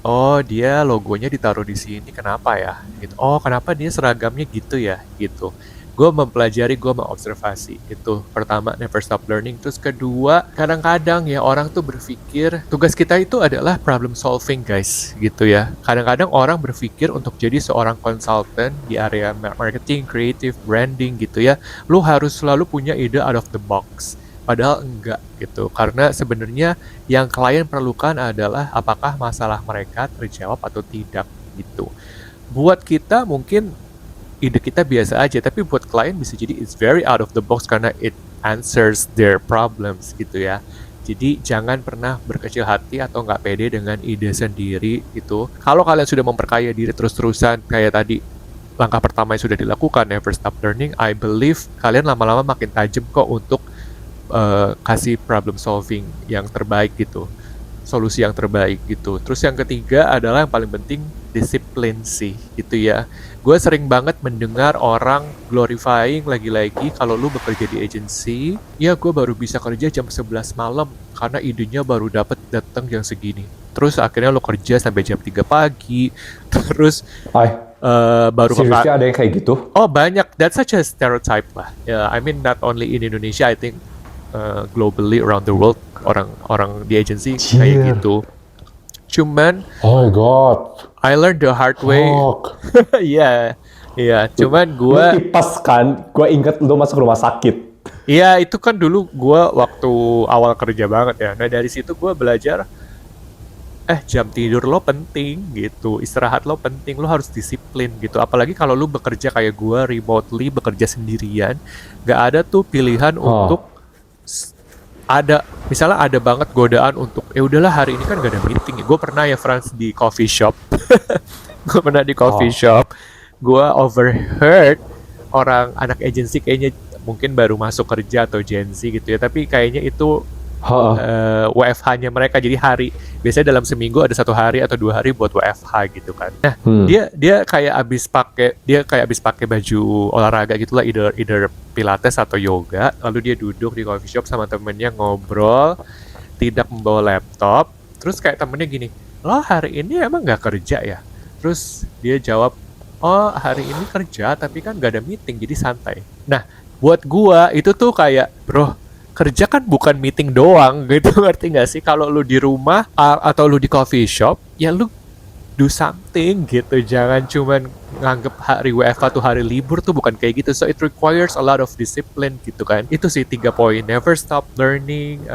Oh, dia logonya ditaruh di sini, kenapa ya? Gitu. Oh, kenapa dia seragamnya gitu ya? Gitu. Gue mempelajari, gue mengobservasi. Itu pertama, never stop learning. Terus kedua, kadang-kadang ya orang tuh berpikir tugas kita itu adalah problem solving, guys, gitu ya. Kadang-kadang orang berpikir untuk jadi seorang konsultan di area marketing, creative, branding gitu ya. Lu harus selalu punya ide out of the box. Padahal enggak gitu, karena sebenarnya yang klien perlukan adalah apakah masalah mereka terjawab atau tidak gitu. Buat kita mungkin ide kita biasa aja, tapi buat klien bisa jadi it's very out of the box karena it answers their problems gitu ya. Jadi jangan pernah berkecil hati atau nggak pede dengan ide sendiri gitu. Kalau kalian sudah memperkaya diri terus-terusan kayak tadi, langkah pertama yang sudah dilakukan, never stop learning, I believe kalian lama-lama makin tajam kok untuk kasih problem solving yang terbaik gitu, solusi yang terbaik gitu. Terus yang ketiga adalah yang paling penting, disiplin sih gitu ya. Gue sering banget mendengar orang glorifying lagi-lagi kalau lu bekerja di agency, ya gue baru bisa kerja jam 11 malam karena idenya baru datang jam segini. Terus akhirnya lu kerja sampai jam 3 pagi, terus baru seriously ada yang kayak gitu? Oh banyak, that's such a stereotype lah. Yeah, I mean not only in Indonesia, I think globally around the world orang di agency kayak gitu. Cuman oh my god, I learned the hard way. Iya, cuman gue tipes kan, gue inget lu masuk rumah sakit. Iya, itu kan dulu gue waktu awal kerja banget ya. Nah dari situ gue belajar jam tidur lo penting gitu, istirahat lo penting, lo harus disiplin gitu. Apalagi kalau lo bekerja kayak gue remotely, bekerja sendirian, gak ada tuh pilihan untuk misalnya ada banget godaan untuk udahlah hari ini kan gak ada meeting. Gue pernah ya Frans di coffee shop. Gue overheard orang anak agency kayaknya mungkin baru masuk kerja atau Gen Z gitu ya, tapi kayaknya itu WFH-nya mereka. Jadi biasanya dalam seminggu ada 1 hari atau 2 hari buat WFH gitu kan. Nah, dia kayak abis pakai baju olahraga gitulah, either pilates atau yoga, lalu dia duduk di coffee shop sama temennya ngobrol, tidak membawa laptop. Terus kayak temennya gini, lo hari ini emang gak kerja ya? Terus dia jawab, oh hari ini kerja tapi kan gak ada meeting jadi santai. Nah, buat gua itu tuh kayak, bro, kerja kan bukan meeting doang gitu, ngerti gak sih? Kalau lu di rumah atau lu di coffee shop, ya lu do something gitu. Jangan cuman nganggep hari WFH tuh hari libur, tuh bukan kayak gitu. So it requires a lot of discipline gitu kan. Itu sih 3 poin. Never stop learning,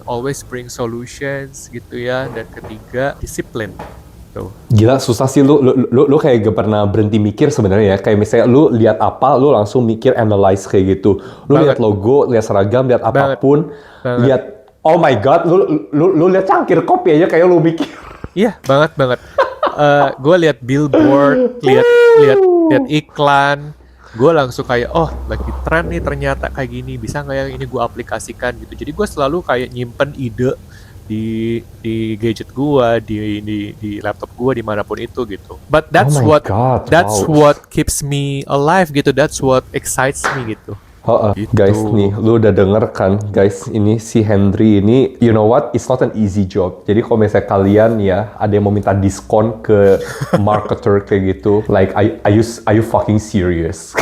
always bring solutions gitu ya. Dan ketiga, disiplin. Gila, susah sih lu kayak gak pernah berhenti mikir sebenarnya ya. Kayak misalnya lu lihat apa, lu langsung mikir, analyze kayak gitu. Lu lihat logo, lihat seragam, lihat apapun, lihat oh my god, lu lihat cangkir kopi aja kayak lu mikir. Iya, banget. Gue lihat billboard, lihat iklan, gue langsung kayak lagi tren nih ternyata kayak gini, bisa nggak yang ini gue aplikasikan gitu. Jadi gue selalu kayak nyimpen ide di gadget gua, di laptop gua, dimanapun itu gitu. But that's what keeps me alive gitu. That's what excites me gitu. Gitu. Guys nih, lu udah denger kan guys, ini si Hendry ini, you know what, it's not an easy job. Jadi kalau misalnya kalian ya ada yang mau minta diskon ke marketer kayak gitu, like are you fucking serious?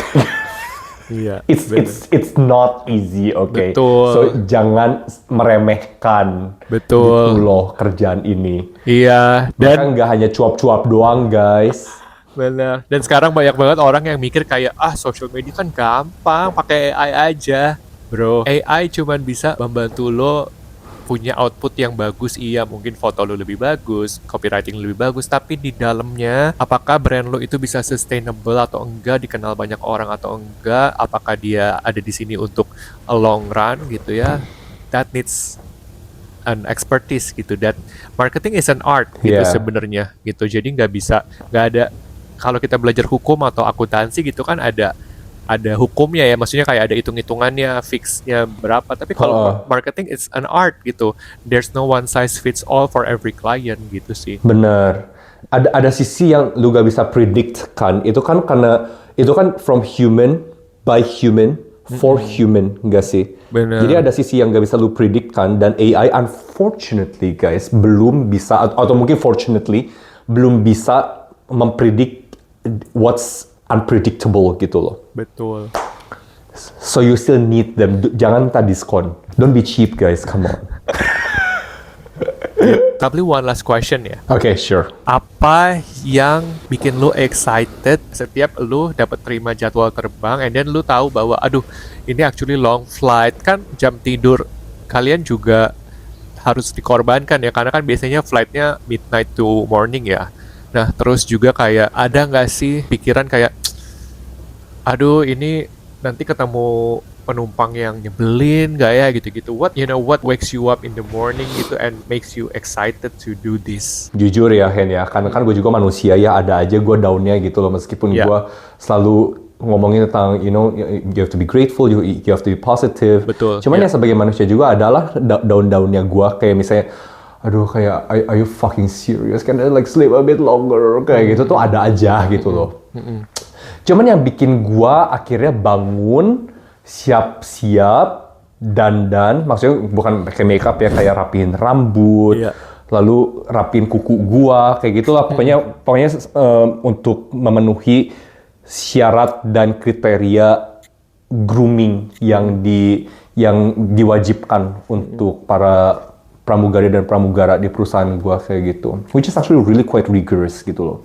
Iya, it's not easy, okay? Betul. So jangan meremehkan gitu loh kerjaan ini. Iya, dan nggak hanya cuap-cuap doang, guys. Benar. Dan sekarang banyak banget orang yang mikir kayak social media kan gampang, pakai AI aja. Bro, AI cuman bisa membantu lo punya output yang bagus, iya, mungkin foto lo lebih bagus, copywriting lebih bagus, tapi di dalamnya apakah brand lo itu bisa sustainable atau enggak, dikenal banyak orang atau enggak, apakah dia ada di sini untuk a long run gitu ya, that needs an expertise gitu. That marketing is an art gitu Yeah. sebenarnya gitu. Jadi nggak ada kalau kita belajar hukum atau akuntansi gitu kan ada hukumnya ya, maksudnya kayak ada hitung-hitungannya, fixnya berapa. Tapi kalau marketing it's an art gitu. There's no one size fits all for every client gitu sih. Bener. Ada sisi yang lu gak bisa predict kan. Itu kan karena itu kan from human by human for human, enggak sih? Bener. Jadi ada sisi yang gak bisa lu predict kan, dan AI unfortunately guys belum bisa atau mungkin fortunately belum bisa mempredik what's unpredictable gitu loh. Betul. So you still need them. Jangan minta diskon. Don't be cheap guys, come on. Tapi one last question ya. Okay, sure. Apa yang bikin lu excited setiap lu dapat terima jadwal terbang and then lu tahu bahwa aduh ini actually long flight, kan jam tidur kalian juga harus dikorbankan ya, karena kan biasanya flightnya midnight to morning ya. Nah terus juga kayak ada nggak sih pikiran kayak aduh ini nanti ketemu penumpang yang nyebelin gak ya gitu-gitu. What wakes you up in the morning gitu and makes you excited to do this? Jujur ya Hen ya, karena kan gue juga manusia ya, ada aja gue down-nya gitu loh, meskipun gue selalu ngomongin tentang you have to be grateful, you have to be positive. Betul. Cuman ya sebagai manusia juga adalah down-downnya gue, kayak misalnya aduh kayak are you fucking serious? Can I like sleep a bit longer? Kayak gitu tuh ada aja gitu loh. Cuman yang bikin gue akhirnya bangun siap-siap dandan, maksudnya bukan pakai makeup ya, kayak rapiin rambut, lalu rapiin kuku gua, kayak gitulah. Pokoknya untuk memenuhi syarat dan kriteria grooming yang diwajibkan untuk para pramugari dan pramugara di perusahaan gua kayak gitu. Which is actually really quite rigorous gitu loh.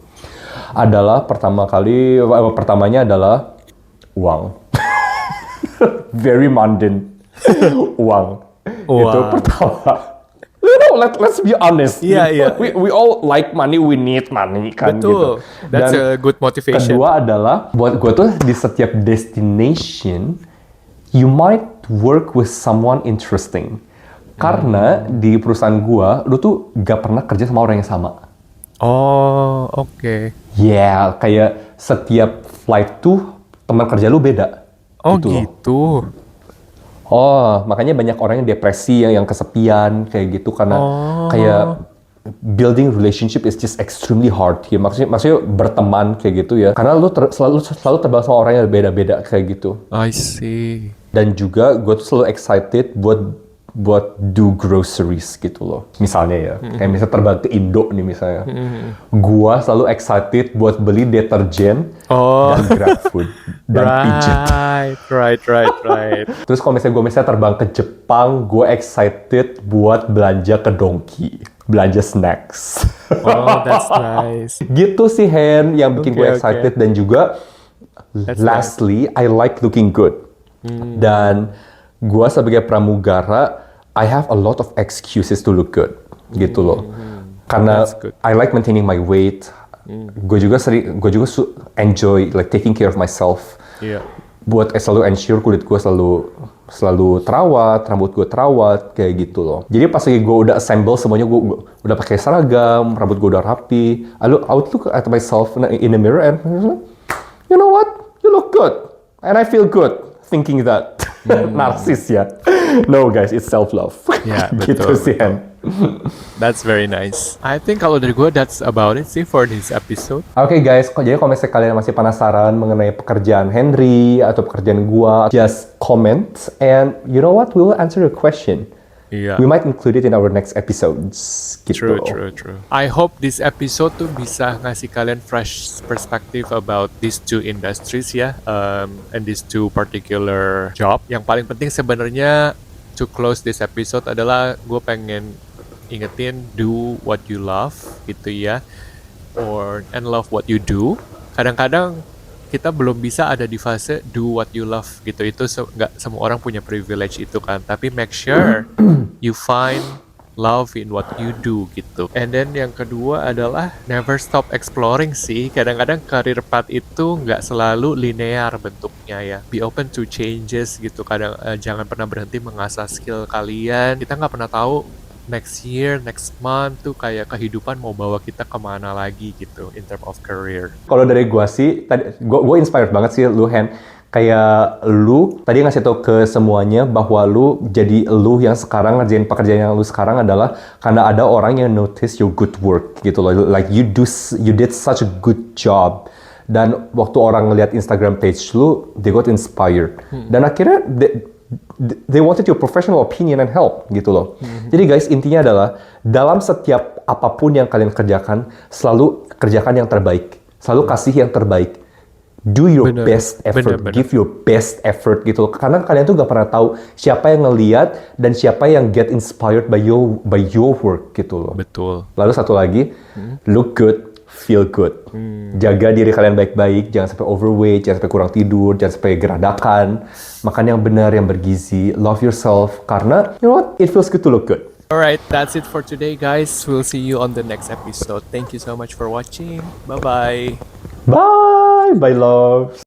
Pertamanya adalah uang. Very mundane. Uang. Itu pertama. Let's be honest. Iya. We all like money, we need money kan. Betul. Gitu. That's Dan a good motivation. kedua adalah buat gue tuh di setiap destination you might work with someone interesting. Karena di perusahaan gue, lu tuh gak pernah kerja sama orang yang sama. Oh, oke. Yeah, kayak setiap flight tuh teman kerja lu beda. Oh gitu. Oh, makanya banyak orang yang depresi, yang kesepian kayak gitu karena kayak building relationship is just extremely hard ya. Maksudnya berteman kayak gitu ya. Karena lu selalu terbang sama orang yang beda-beda kayak gitu. I see. Dan juga gue tuh selalu excited buat do groceries gitu loh. Misalnya ya, kayak misalnya terbang ke Indo nih misalnya. Gue selalu excited buat beli deterjen dan GrabFood dan pijat. Right. Terus kalau misalnya gue terbang ke Jepang, gue excited buat belanja ke Donki, belanja snacks. Oh, that's nice. Gitu sih Hen, yang bikin gue excited. Dan juga lastly, I like looking good. Dan gue sebagai pramugara, I have a lot of excuses to look good, gitu loh. Karena I like maintaining my weight. Gue juga enjoy like taking care of myself. Iya. Buat selalu ensure kulit gue selalu terawat, rambut gue terawat, kayak gitu loh. Jadi pas lagi gue udah assemble semuanya, gue udah pakai seragam, rambut gue udah rapi. I would look at myself in the mirror and you know what, you look good, and I feel good thinking that. Narsis ya. No guys, it's self-love. Ya, gitu betul. sih Hen. That's very nice. I think kalau dari gue, that's about it sih for this episode. Oke guys, jadi kalau misalnya kalian masih penasaran mengenai pekerjaan Henry atau pekerjaan gua, just comment and you know what, we will answer your question. Iya. We might include it in our next episodes. Gitu. True. I hope this episode tuh bisa ngasih kalian fresh perspective about these two industries ya, and these two particular job. Yang paling penting sebenarnya to close this episode adalah gue pengen ingetin do what you love gitu ya, and love what you do. Kadang-kadang kita belum bisa ada di fase do what you love gitu. Itu nggak semua orang punya privilege itu kan. Tapi make sure you find love in what you do gitu. And then yang kedua adalah never stop exploring sih. Kadang-kadang career path itu nggak selalu linear bentuknya ya. Be open to changes gitu. Kadang jangan pernah berhenti mengasah skill kalian. Kita nggak pernah tahu next year, next month tuh kayak kehidupan mau bawa kita kemana lagi gitu in term of career. Kalau dari gua sih, tadi gua inspired banget sih lu Hen. Kayak lu tadi ngasih tau ke semuanya bahwa lu jadi lu yang sekarang ngerjain pekerjaan yang lu sekarang adalah karena ada orang yang notice your good work gitu loh. Like you did such a good job. Dan waktu orang ngeliat Instagram page lu, they got inspired. Dan akhirnya they wanted your professional opinion and help gitu loh. Jadi guys, intinya adalah dalam setiap apapun yang kalian kerjakan, selalu kerjakan yang terbaik. Selalu kasih yang terbaik. Do your Bener, best effort, bener. give your best effort gitu loh. Karena kalian tuh gak pernah tahu siapa yang ngeliat dan siapa yang get inspired by your work gitu loh. Betul. Lalu satu lagi, look good, feel good. Jaga diri kalian baik-baik, jangan sampai overweight, jangan sampai kurang tidur, jangan sampai geradakan. Makan yang benar, yang bergizi, love yourself. Karena, you know what, it feels good to look good. Alright, that's it for today guys. We'll see you on the next episode. Thank you so much for watching. Bye-bye. Bye, bye love.